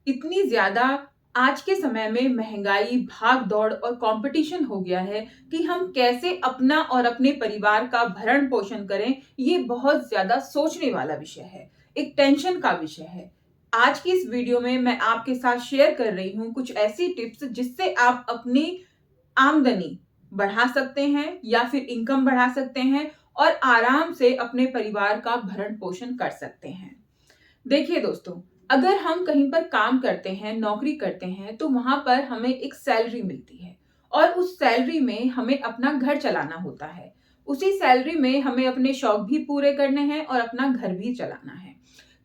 इतनी ज़्यादा आज के समय में महँगाई, भाग-दौड़ और कॉम्पिटिशन हो गया है कि हम कैसे अपना और अपने परिवार का भरण-पोषण करें, ये बहुत ज़्यादा सोचने वाला विषय है, एक टेंशन का विषय है। आज की इस वीडियो में मैं आपके साथ शेयर कर रही हूँ कुछ ऐसी टिप्स जिससे आप अपनी आमदनी बढ़ा सकते हैं या फिर इनकम बढ़ा सकते हैं और आराम से अपने परिवार का भरण-पोषण कर सकते हैं। देखिए दोस्तों, अगर हम कहीं पर काम करते हैं, नौकरी करते हैं, तो वहाँ पर हमें एक सैलरी मिलती है और उस सैलरी में हमें अपना घर चलाना होता है। उसी सैलरी में हमें अपने शौक भी पूरे करने हैं और अपना घर भी चलाना है।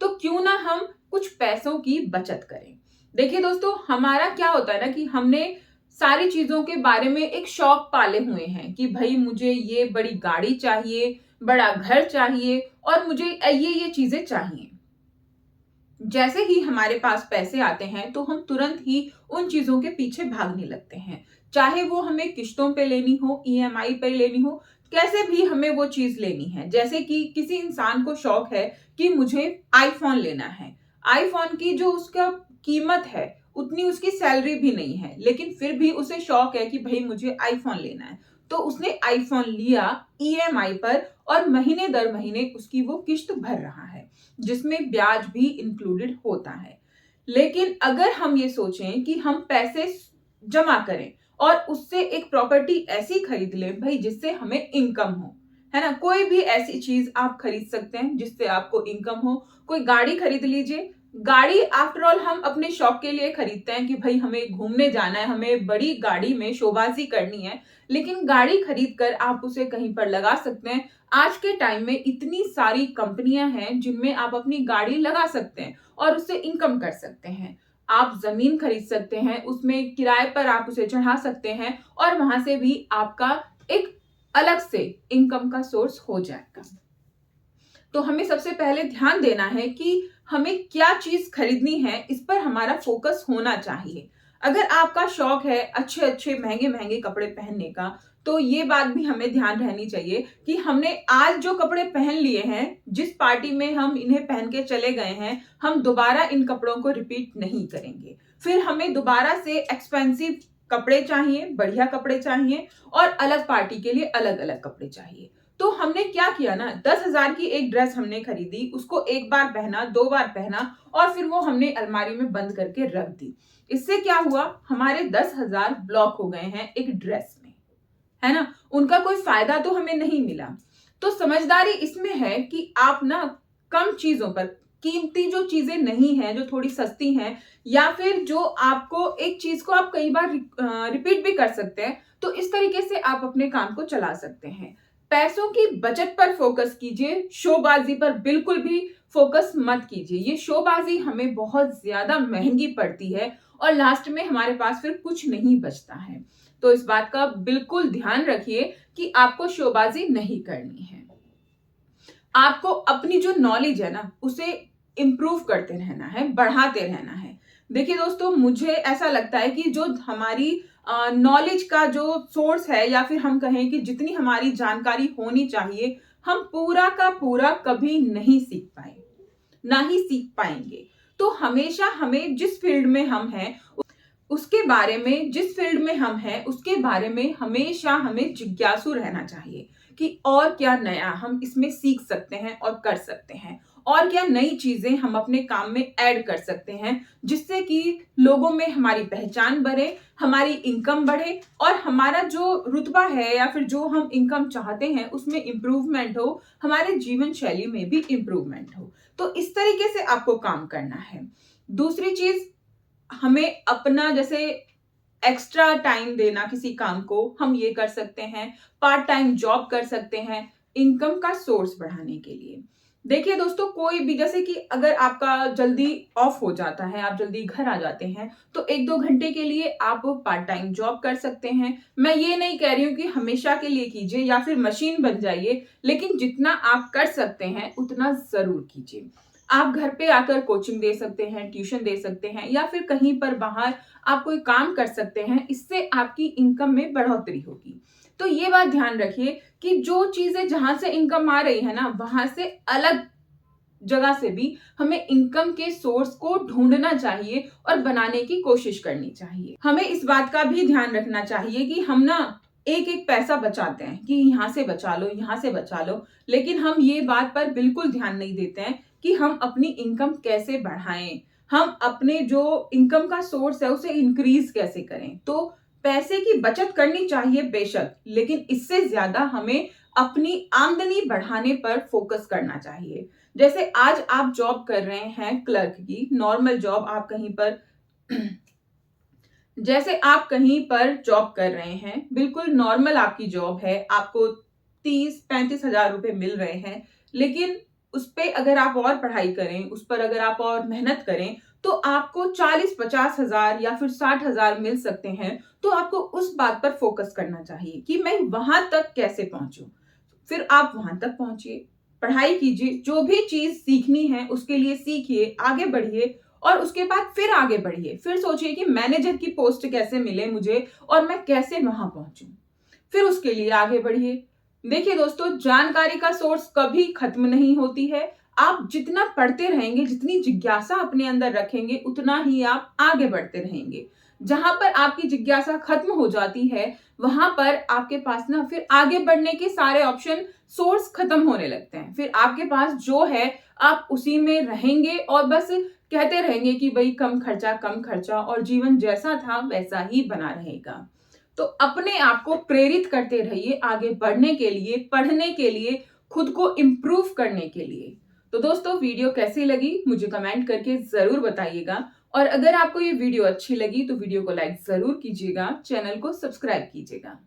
तो क्यों ना हम कुछ पैसों की बचत करें। देखिए दोस्तों, हमारा क्या होता है ना कि हमने सारी चीज़ों के बारे में एक शौक पाले हुए हैं कि भई मुझे ये बड़ी गाड़ी चाहिए, बड़ा घर चाहिए और मुझे ये चीज़ें चाहिए। जैसे ही हमारे पास पैसे आते हैं तो हम तुरंत ही उन चीज़ों के पीछे भागने लगते हैं। चाहे वो हमें किश्तों पे लेनी हो, ईएमआई पे लेनी हो, कैसे भी हमें वो चीज़ लेनी है। जैसे कि किसी इंसान को शौक है कि मुझे आईफ़ोन लेना है। आईफ़ोन की जो उसका कीमत है, उतनी उसकी सैलरी भी नहीं है, लेकिन फिर भी उसे शौक है कि भई मुझे आईफ़ोन लेना है। तो उसने आईफ़ोन लिया ईएमआई पर और महीने दर महीने उसकी वो किश्त भर रहा है। जिसमें ब्याज भी इंक्लूडेड होता है। लेकिन अगर हम ये सोचें कि हम पैसे जमा करें और उससे एक प्रॉपर्टी ऐसी खरीद लें भाई जिससे हमें इनकम हो, है ना? कोई भी ऐसी चीज़ आप खरीद सकते हैं जिससे आपको इनकम हो। कोई गाड़ी खरीद लीजिए। गाड़ी आफ्टर ऑल हम अपने शौक के लिए खरीदते हैं कि भई हमें घूमने जाना है, हमें बड़ी गाड़ी में शोबाज़ी करनी है। लेकिन गाड़ी खरीद कर आप उसे कहीं पर लगा सकते हैं। आज के टाइम में इतनी सारी कंपनियां हैं जिनमें आप अपनी गाड़ी लगा सकते हैं और उससे इनकम कर सकते हैं। आप जमीन खरीद सकते हैं, उसमें किराए पर आप उसे चढ़ा सकते हैं और वहां से भी आपका एक अलग से इनकम का सोर्स हो जाएगा। तो हमें सबसे पहले ध्यान देना है कि हमें क्या चीज खरीदनी है, इस पर हमारा फोकस होना चाहिए। अगर आपका शौक है अच्छे अच्छे महंगे महंगे कपड़े पहनने का, तो ये बात भी हमें ध्यान रहनी चाहिए कि हमने आज जो कपड़े पहन लिए हैं, जिस पार्टी में हम इन्हें पहन के चले गए हैं, हम दोबारा इन कपड़ों को रिपीट नहीं करेंगे। फिर हमें दोबारा से एक्सपेंसिव कपड़े चाहिए, बढ़िया कपड़े चाहिए और अलग पार्टी के लिए अलग अलग कपड़े चाहिए। तो हमने क्या किया ना, 10,000 की एक ड्रेस हमने खरीदी, उसको एक बार पहना, 2 बार पहना और फिर वो हमने अलमारी में बंद करके रख दी। इससे क्या हुआ, हमारे 10,000 ब्लॉक हो गए हैं एक ड्रेस में, है ना? उनका कोई फायदा तो हमें नहीं मिला। तो समझदारी इसमें है कि आप ना कम चीज़ों पर, कीमती जो चीज़ें नहीं हैं, जो थोड़ी सस्ती हैं या फिर जो आपको एक चीज़ को आप कई बार रिपीट भी कर सकते हैं, तो इस तरीके से आप अपने काम को चला सकते हैं। पैसों की बचत पर फोकस कीजिए, शोबाज़ी पर बिल्कुल भी फोकस मत कीजिए। ये शोबाज़ी हमें बहुत ज़्यादा महँगी पड़ती है और लास्ट में हमारे पास फिर कुछ नहीं बचता है। तो इस बात का बिल्कुल ध्यान रखिए कि आपको शोबाज़ी नहीं करनी है। आपको अपनी जो नॉलेज है ना, उसे इम्प्रूव करते रहना है, बढ़ाते रहना है। देखिए दोस्तों, मुझे ऐसा लगता है कि जो हमारी नॉलेज का जो सोर्स है या फिर हम कहें कि जितनी हमारी जानकारी होनी चाहिए, हम पूरा का पूरा कभी नहीं सीख पाए, ना ही सीख पाएँगे। तो हमेशा हमें जिस फील्ड में हम हैं, उसके बारे में, जिस फील्ड में हम हैं, उसके बारे में हमेशा हमें जिज्ञासु रहना चाहिए कि और क्या नया हम इसमें सीख सकते हैं और कर सकते हैं। और क्या नई चीज़ें हम अपने काम में ऐड कर सकते हैं, जिससे कि लोगों में हमारी पहचान बढ़े, हमारी इनकम बढ़े और हमारा जो रुतबा है या फिर जो हम इनकम चाहते हैं, उसमें इम्प्रूवमेंट हो, हमारे जीवन शैली में भी इम्प्रूवमेंट हो। तो इस तरीके से आपको काम करना है। दूसरी चीज़, हमें अपना जैसे एक्स्ट्रा टाइम देना किसी काम को, हम ये कर सकते हैं। पार्ट टाइम जॉब कर सकते हैं इनकम का सोर्स बढ़ाने के लिए। देखिए दोस्तों, कोई भी जैसे कि अगर आपका जल्दी ऑफ हो जाता है, आप जल्दी घर आ जाते हैं, तो 1-2 घंटे के लिए आप पार्ट टाइम जॉब कर सकते हैं। मैं ये नहीं कह रही हूँ कि हमेशा के लिए कीजिए या फिर मशीन बन जाइए, लेकिन जितना आप कर सकते हैं उतना ज़रूर कीजिए। आप घर पे आकर कोचिंग दे सकते हैं, ट्यूशन दे सकते हैं या फिर कहीं पर बाहर आप कोई काम कर सकते हैं, इससे आपकी इनकम में बढ़ोतरी होगी। तो ये बात ध्यान रखिए कि जो चीज़ें जहाँ से इनकम आ रही है ना, वहाँ से अलग जगह से भी हमें इनकम के सोर्स को ढूंढना चाहिए और बनाने की कोशिश करनी चाहिए। हमें इस बात का भी ध्यान रखना चाहिए कि हम ना एक एक पैसा बचाते हैं कि यहाँ से बचा लो, यहाँ से बचा लो, लेकिन हम ये बात पर बिल्कुल ध्यान नहीं देते हैं कि हम अपनी इनकम कैसे बढ़ाएं, हम अपने जो इनकम का सोर्स है उसे इंक्रीज कैसे करें। तो पैसे की बचत करनी चाहिए बेशक, लेकिन इससे ज्यादा हमें अपनी आमदनी बढ़ाने पर फोकस करना चाहिए। जैसे आज आप जॉब कर रहे हैं क्लर्क की, नॉर्मल जॉब, आप कहीं पर जैसे आप कहीं पर जॉब कर रहे हैं, बिल्कुल नॉर्मल आपकी जॉब है, आपको 30-35 हजार रुपए मिल रहे हैं, लेकिन उस पे अगर आप और पढ़ाई करें, उस पर अगर आप और मेहनत करें, तो आपको 40-50 हजार या फिर 60 हजार मिल सकते हैं। तो आपको उस बात पर फोकस करना चाहिए कि मैं वहां तक कैसे पहुंचूं। फिर आप वहां तक पहुंचिए, पढ़ाई कीजिए, जो भी चीज सीखनी है उसके लिए सीखिए, आगे बढ़िए, और उसके बाद फिर आगे बढ़िए। फिर सोचिए कि मैनेजर की पोस्ट कैसे मिले मुझे और मैं कैसे वहां पहुंचूं, फिर उसके लिए आगे बढ़िए। देखिए दोस्तों, जानकारी का सोर्स कभी खत्म नहीं होती है। आप जितना पढ़ते रहेंगे, जितनी जिज्ञासा अपने अंदर रखेंगे, उतना ही आप आगे बढ़ते रहेंगे। जहां पर आपकी जिज्ञासा खत्म हो जाती है, वहां पर आपके पास ना फिर आगे बढ़ने के सारे ऑप्शन, सोर्स खत्म होने लगते हैं। फिर आपके पास जो है आप उसी में रहेंगे और बस कहते रहेंगे कि भाई कम खर्चा, और जीवन जैसा था वैसा ही बना रहेगा। तो अपने आप को प्रेरित करते रहिए आगे बढ़ने के लिए, पढ़ने के लिए, खुद को इम्प्रूव करने के लिए। तो दोस्तों, वीडियो कैसी लगी मुझे कमेंट करके जरूर बताइएगा, और अगर आपको ये वीडियो अच्छी लगी तो वीडियो को लाइक जरूर कीजिएगा, चैनल को सब्सक्राइब कीजिएगा।